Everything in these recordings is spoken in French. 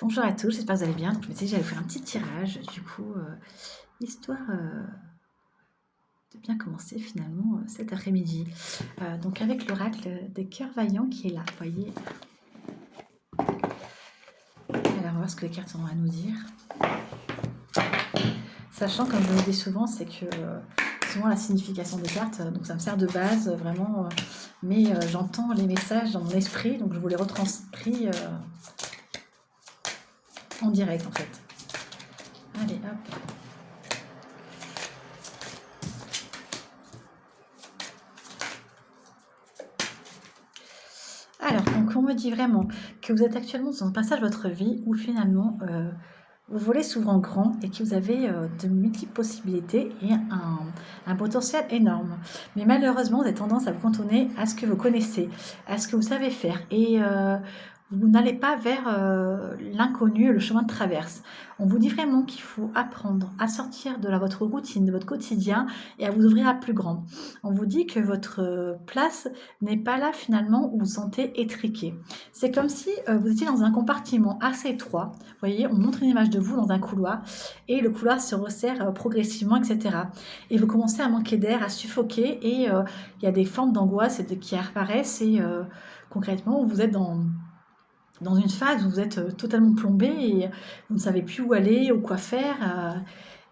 Bonjour à tous, j'espère que vous allez bien. Je me suis dit que j'allais faire un petit tirage, du coup, histoire de bien commencer finalement cet après-midi. Donc avec l'oracle des cœurs vaillants qui est là, vous voyez. Alors on va voir ce que les cartes ont à nous dire. Sachant, comme je vous le dis souvent, c'est que souvent la signification des cartes, donc ça me sert de base vraiment, mais j'entends les messages dans mon esprit, donc je vous les retranscris en direct en fait. Allez hop. Alors, donc on me dit vraiment que vous êtes actuellement dans un passage de votre vie où finalement vous volez souvent grand et que vous avez de multiples possibilités et un potentiel énorme. Mais malheureusement, vous avez tendance à vous cantonner à ce que vous connaissez, à ce que vous savez faire et vous n'allez pas vers l'inconnu, le chemin de traverse. On vous dit vraiment qu'il faut apprendre à sortir de votre routine, de votre quotidien et à vous ouvrir à plus grand. On vous dit que votre place n'est pas là finalement où vous vous sentez étriqué. C'est comme si vous étiez dans un compartiment assez étroit. Vous voyez, on montre une image de vous dans un couloir et le couloir se resserre progressivement, etc. Et vous commencez à manquer d'air, à suffoquer et il y a des formes d'angoisse qui apparaissent et concrètement, vous êtes dans une phase où vous êtes totalement plombé et vous ne savez plus où aller ou quoi faire.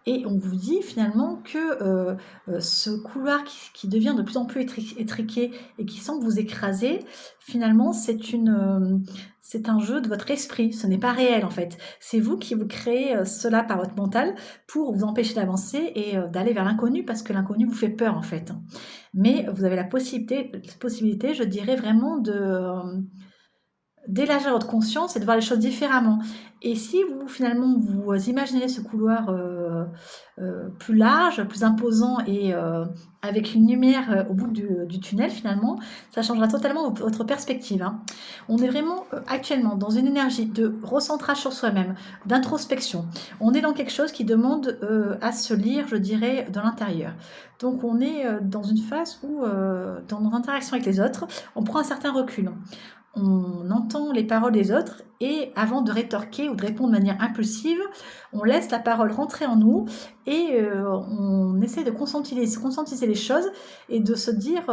Et on vous dit finalement que ce couloir qui devient de plus en plus étriqué et qui semble vous écraser, finalement, c'est un jeu de votre esprit. Ce n'est pas réel en fait. C'est vous qui vous créez cela par votre mental pour vous empêcher d'avancer et d'aller vers l'inconnu parce que l'inconnu vous fait peur en fait. Mais vous avez la possibilité, je dirais vraiment d'élargir votre conscience et de voir les choses différemment. Et si vous, finalement, vous imaginez ce couloir plus large, plus imposant et avec une lumière au bout du tunnel, finalement, ça changera totalement votre perspective. Hein. On est vraiment actuellement dans une énergie de recentrage sur soi-même, d'introspection. On est dans quelque chose qui demande à se lire, je dirais, de l'intérieur. Donc on est dans une phase où, dans nos interactions avec les autres, on prend un certain recul. On entend les paroles des autres et avant de rétorquer ou de répondre de manière impulsive, on laisse la parole rentrer en nous et on essaie de conscientiser les choses et de se dire,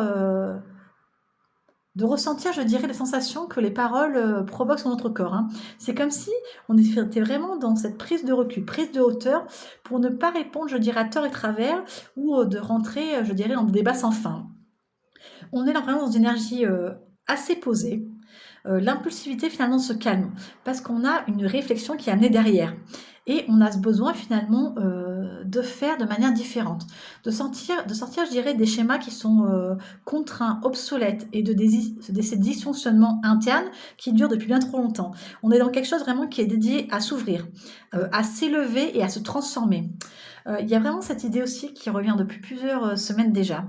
de ressentir, je dirais, les sensations que les paroles provoquent sur notre corps. Hein. C'est comme si on était vraiment dans cette prise de recul, prise de hauteur pour ne pas répondre, je dirais, à tort et travers ou de rentrer, je dirais, dans des débats sans fin. On est là vraiment dans une énergie assez posée. L'impulsivité finalement se calme parce qu'on a une réflexion qui est amenée derrière et on a ce besoin finalement de faire de manière différente, de sortir, je dirais, des schémas qui sont contraints, obsolètes et de ces dysfonctionnements internes qui durent depuis bien trop longtemps. On est dans quelque chose vraiment qui est dédié à s'ouvrir, à s'élever et à se transformer. Il y a vraiment cette idée aussi qui revient depuis plusieurs semaines déjà.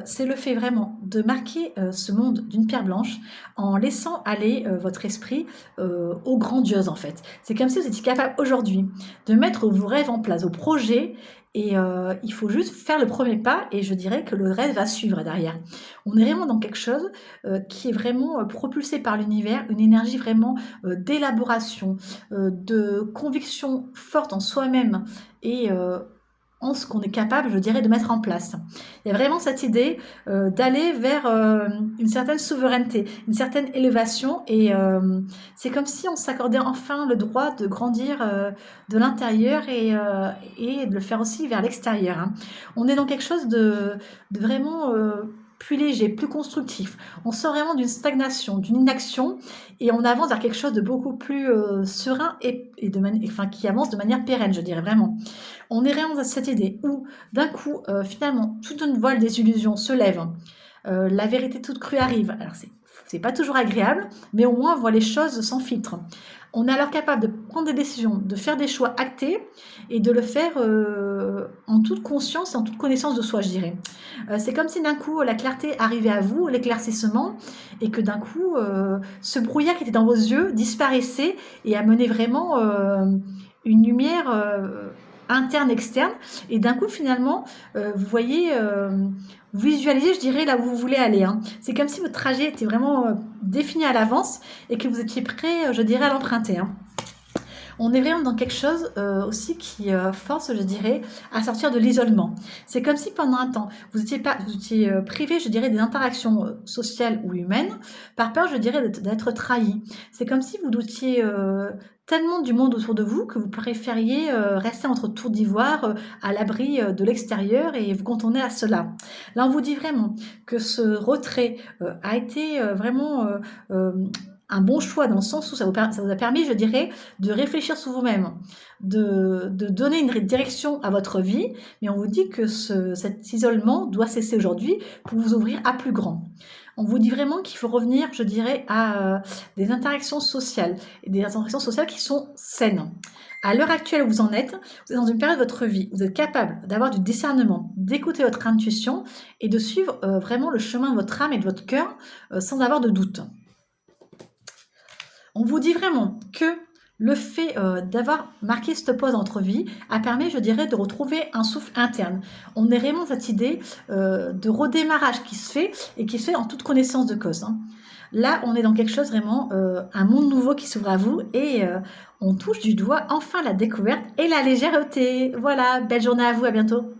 C'est le fait vraiment de marquer ce monde d'une pierre blanche en laissant aller votre esprit au grandiose en fait. C'est comme si vous étiez capable aujourd'hui de mettre vos rêves en place, vos projets, et il faut juste faire le premier pas et je dirais que le reste va suivre derrière. On est vraiment dans quelque chose qui est vraiment propulsé par l'univers, une énergie vraiment d'élaboration, de conviction forte en soi-même et en ce qu'on est capable, je dirais, de mettre en place. Il y a vraiment cette idée d'aller vers une certaine souveraineté, une certaine élévation, et c'est comme si on s'accordait enfin le droit de grandir de l'intérieur et de le faire aussi vers l'extérieur. Hein. On est dans quelque chose de vraiment plus léger, plus constructif. On sort vraiment d'une stagnation, d'une inaction, et on avance vers quelque chose de beaucoup plus serein et enfin, qui avance de manière pérenne, je dirais vraiment. On est vraiment dans cette idée où, d'un coup, finalement, toute une voile des illusions se lève. La vérité toute crue arrive. Alors, c'est pas toujours agréable, mais au moins on voit les choses sans filtre. On est alors capable de prendre des décisions, de faire des choix actés et de le faire en toute conscience et en toute connaissance de soi, je dirais. C'est comme si d'un coup la clarté arrivait à vous, l'éclaircissement, et que d'un coup ce brouillard qui était dans vos yeux disparaissait et amenait vraiment une lumière interne, externe, et d'un coup finalement vous voyez, vous visualisez, je dirais, là où vous voulez aller. Hein. C'est comme si votre trajet était vraiment défini à l'avance et que vous étiez prêt, je dirais, à l'emprunter. Hein. On est vraiment dans quelque chose aussi qui force, je dirais, à sortir de l'isolement. C'est comme si pendant un temps, vous étiez privé, je dirais, des interactions sociales ou humaines, par peur, je dirais, d'être trahi. C'est comme si vous doutiez tellement du monde autour de vous que vous préfériez rester entre tours d'ivoire, à l'abri de l'extérieur et vous cantonner à cela. Là, on vous dit vraiment que ce retrait a été vraiment un bon choix dans le sens où ça vous a permis, je dirais, de réfléchir sur vous-même, de donner une direction à votre vie, mais on vous dit que cet isolement doit cesser aujourd'hui pour vous ouvrir à plus grand. On vous dit vraiment qu'il faut revenir, je dirais, à des interactions sociales, et des interactions sociales qui sont saines. À l'heure actuelle où vous en êtes, vous êtes dans une période de votre vie, vous êtes capable d'avoir du discernement, d'écouter votre intuition et de suivre vraiment le chemin de votre âme et de votre cœur sans avoir de doute. On vous dit vraiment que le fait d'avoir marqué cette pause dans votre vie a permis, je dirais, de retrouver un souffle interne. On est vraiment dans cette idée de redémarrage qui se fait et qui se fait en toute connaissance de cause, hein. Là, on est dans quelque chose vraiment, un monde nouveau qui s'ouvre à vous et on touche du doigt enfin la découverte et la légèreté. Voilà, belle journée à vous, à bientôt.